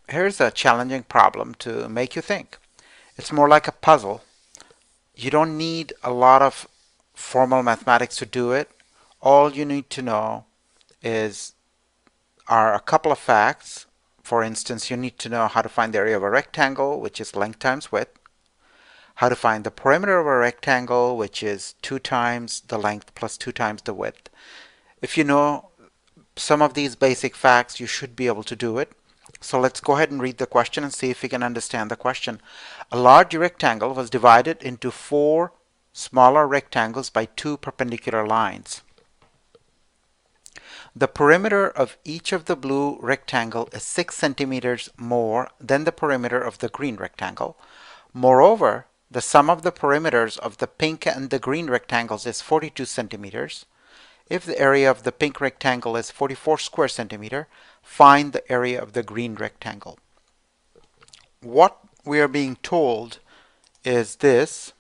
Here's a challenging problem to make you think. It's more like a puzzle. You don't need a lot of formal mathematics to do it. All you need to know is are a couple of facts. For instance, you need to know how to find the area of a rectangle, which is length times width, how to find the perimeter of a rectangle, which is 2 times the length plus 2 times the width. If you know some of these basic facts, you should be able to do it. So let's go ahead and read the question and see if we can understand the question. A large rectangle was divided into 4 smaller rectangles by 2 perpendicular lines. The perimeter of each of the blue rectangle is 6 centimeters more than the perimeter of the green rectangle. Moreover, the sum of the perimeters of the pink and the green rectangles is 42 centimeters. If the area of the pink rectangle is 44 square centimeter, find the area of the green rectangle. What we are being told is this.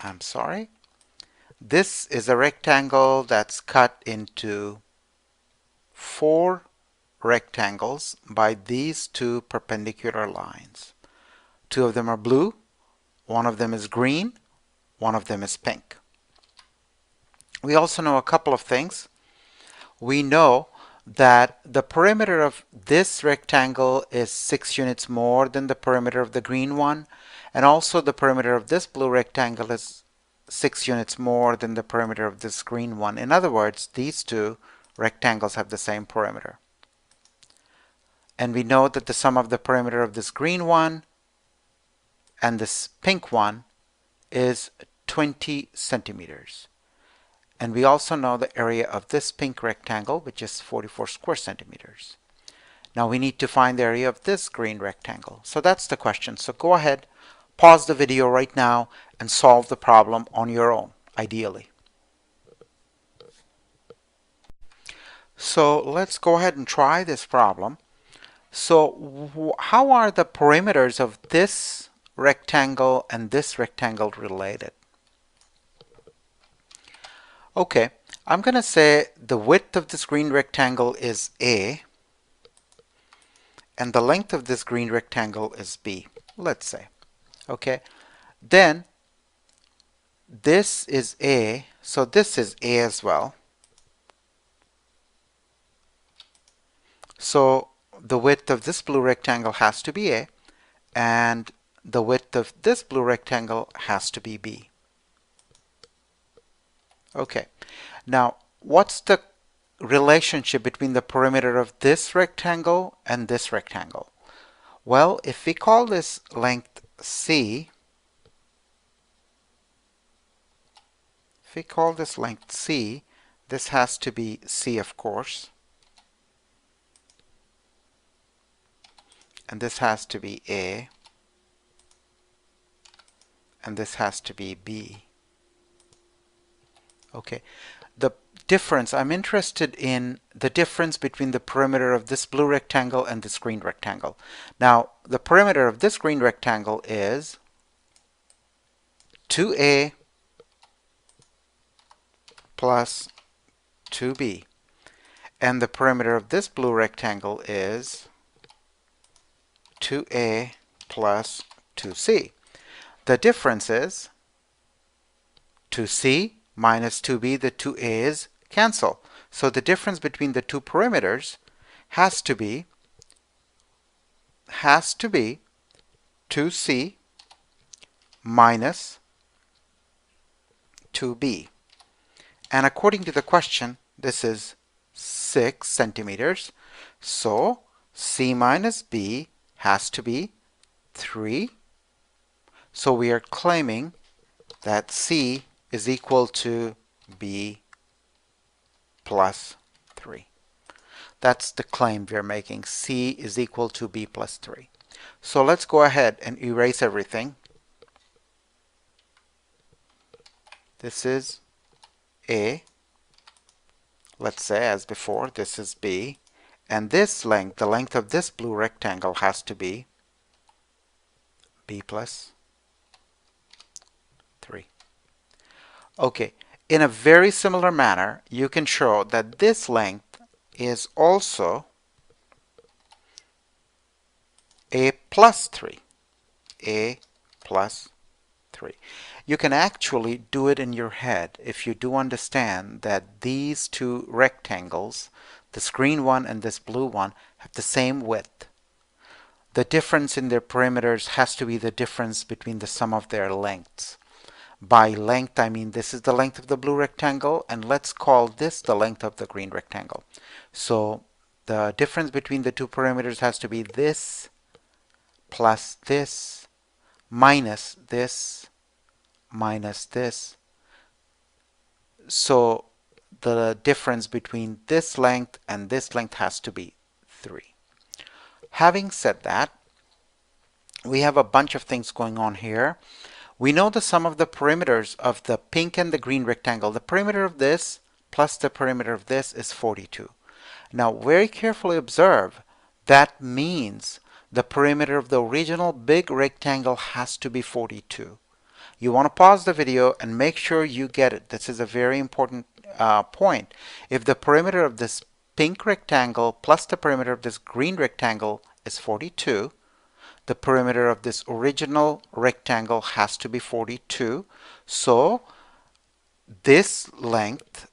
I'm sorry. This is a rectangle that's cut into 4 rectangles by these 2 perpendicular lines. 2 of them are blue, 1 of them is green, 1 of them is pink. We also know a couple of things. We know that the perimeter of this rectangle is 6 units more than the perimeter of the green one, and also the perimeter of this blue rectangle is 6 units more than the perimeter of this green one. In other words, these 2 rectangles have the same perimeter. And we know that the sum of the perimeter of this green one and this pink one is 20 centimeters. And we also know the area of this pink rectangle, which is 44 square centimeters. Now we need to find the area of this green rectangle. So that's the question. So go ahead, pause the video right now, and solve the problem on your own, ideally. So let's go ahead and try this problem. So how are the perimeters of this rectangle and this rectangle related? Okay, I'm going to say the width of this green rectangle is A, and the length of this green rectangle is B, let's say. Okay, then this is A, so this is A as well. So the width of this blue rectangle has to be A, and the width of this blue rectangle has to be B. Okay, now what's the relationship between the perimeter of this rectangle and this rectangle? Well, if we call this length C, this has to be C, of course, and this has to be A, and this has to be B. Okay, the difference, I'm interested in the difference between the perimeter of this blue rectangle and this green rectangle. Now, the perimeter of this green rectangle is 2A plus 2B, and the perimeter of this blue rectangle is 2A plus 2C. The difference is 2C minus 2B, the 2 A's cancel. So the difference between the two perimeters has to be 2C minus 2B. And according to the question, this is 6 centimeters. So C minus B has to be 3. So we are claiming that C is equal to B plus 3. That's the claim we're making. C is equal to B plus 3. So let's go ahead and erase everything. This is A. Let's say, as before, this is B. And this length, the length of this blue rectangle, has to be B plus 3. Okay, in a very similar manner, you can show that this length is also a plus 3. A plus 3. You can actually do it in your head if you do understand that these two rectangles, this green one and this blue one, have the same width. The difference in their perimeters has to be the difference between the sum of their lengths. By length, I mean this is the length of the blue rectangle, and let's call this the length of the green rectangle. So the difference between the two perimeters has to be this plus this minus this minus this. So the difference between this length and this length has to be 3. Having said that, we have a bunch of things going on here. We know the sum of the perimeters of the pink and the green rectangle. The perimeter of this plus the perimeter of this is 42. Now very carefully observe, that means the perimeter of the original big rectangle has to be 42. You want to pause the video and make sure you get it. This is a very important point. If the perimeter of this pink rectangle plus the perimeter of this green rectangle is 42, the perimeter of this original rectangle has to be 42. So this length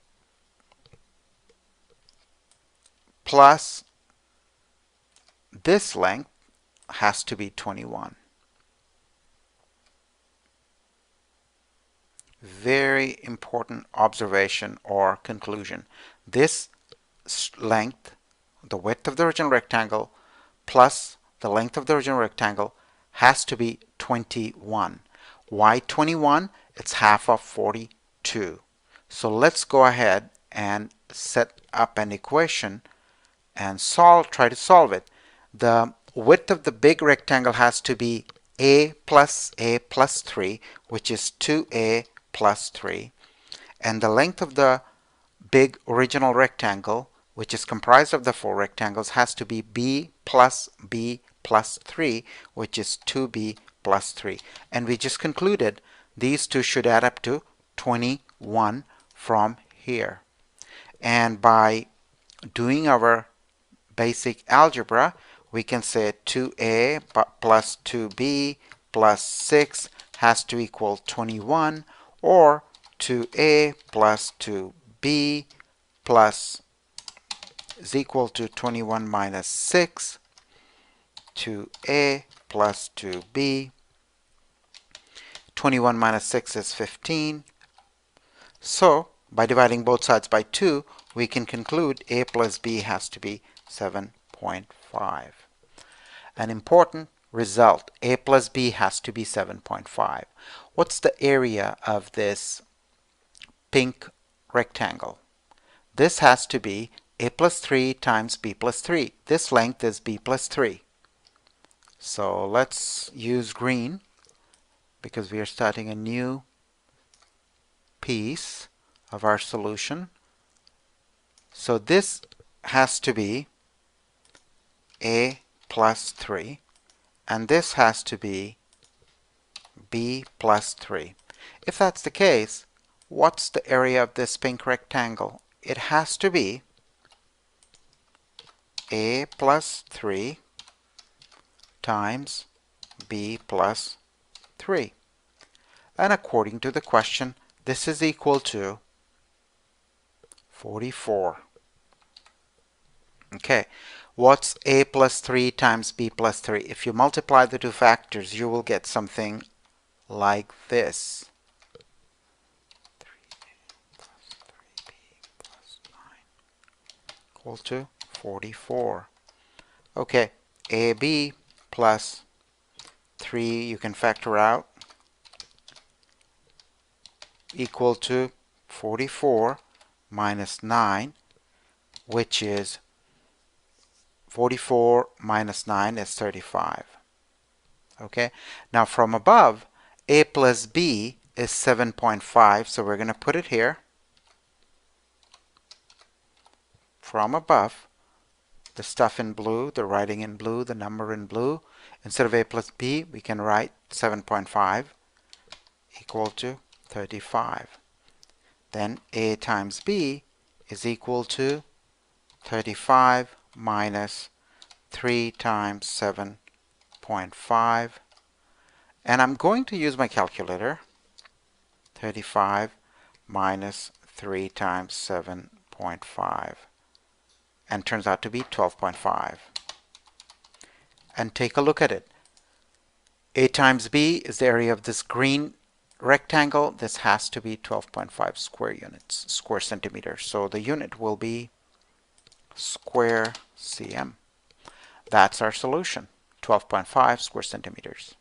plus this length has to be 21. Very important observation or conclusion. This length, the width of the original rectangle, plus the length of the original rectangle has to be 21. Why 21? It's half of 42. So let's go ahead and set up an equation and try to solve it. The width of the big rectangle has to be a plus 3, which is 2a plus 3. And the length of the big original rectangle, which is comprised of the 4 rectangles, has to be b plus 3, which is 2b plus 3. And we just concluded these two should add up to 21 from here. And by doing our basic algebra, we can say 2a plus 2b plus 6 has to equal 21, or 2a plus 2b plus is equal to 21 minus 6, 2a plus 2b. 21 minus 6 is 15. So by dividing both sides by 2, we can conclude a plus b has to be 7.5. An important result, a plus b has to be 7.5. What's the area of this pink rectangle? This has to be a plus 3 times b plus 3. This length is b plus 3. So let's use green because we are starting a new piece of our solution. So this has to be a plus 3, and this has to be b plus 3. If that's the case, what's the area of this pink rectangle? It has to be a plus 3 times b plus 3. And according to the question, this is equal to 44. Okay, what's a plus 3 times b plus 3? If you multiply the two factors, you will get something like this. 3a plus 3b plus 9 equal to 44. Okay, ab plus 3 you can factor out, equal to 44 minus 9, which is 44 minus 9 is 35. Okay, now from above, a plus b is 7.5, so we're going to put it here. From above, the stuff in blue, the writing in blue, the number in blue. Instead of a plus b, we can write 7.5 equal to 35. then A times B is equal to 35 minus 3 times 7.5. And I'm going to use my calculator. 35 minus 3 times 7.5. And turns out to be 12.5. And take a look at it. A times B is the area of this green rectangle. This has to be 12.5 square units, square centimeters. So the unit will be square cm. That's our solution, 12.5 square centimeters.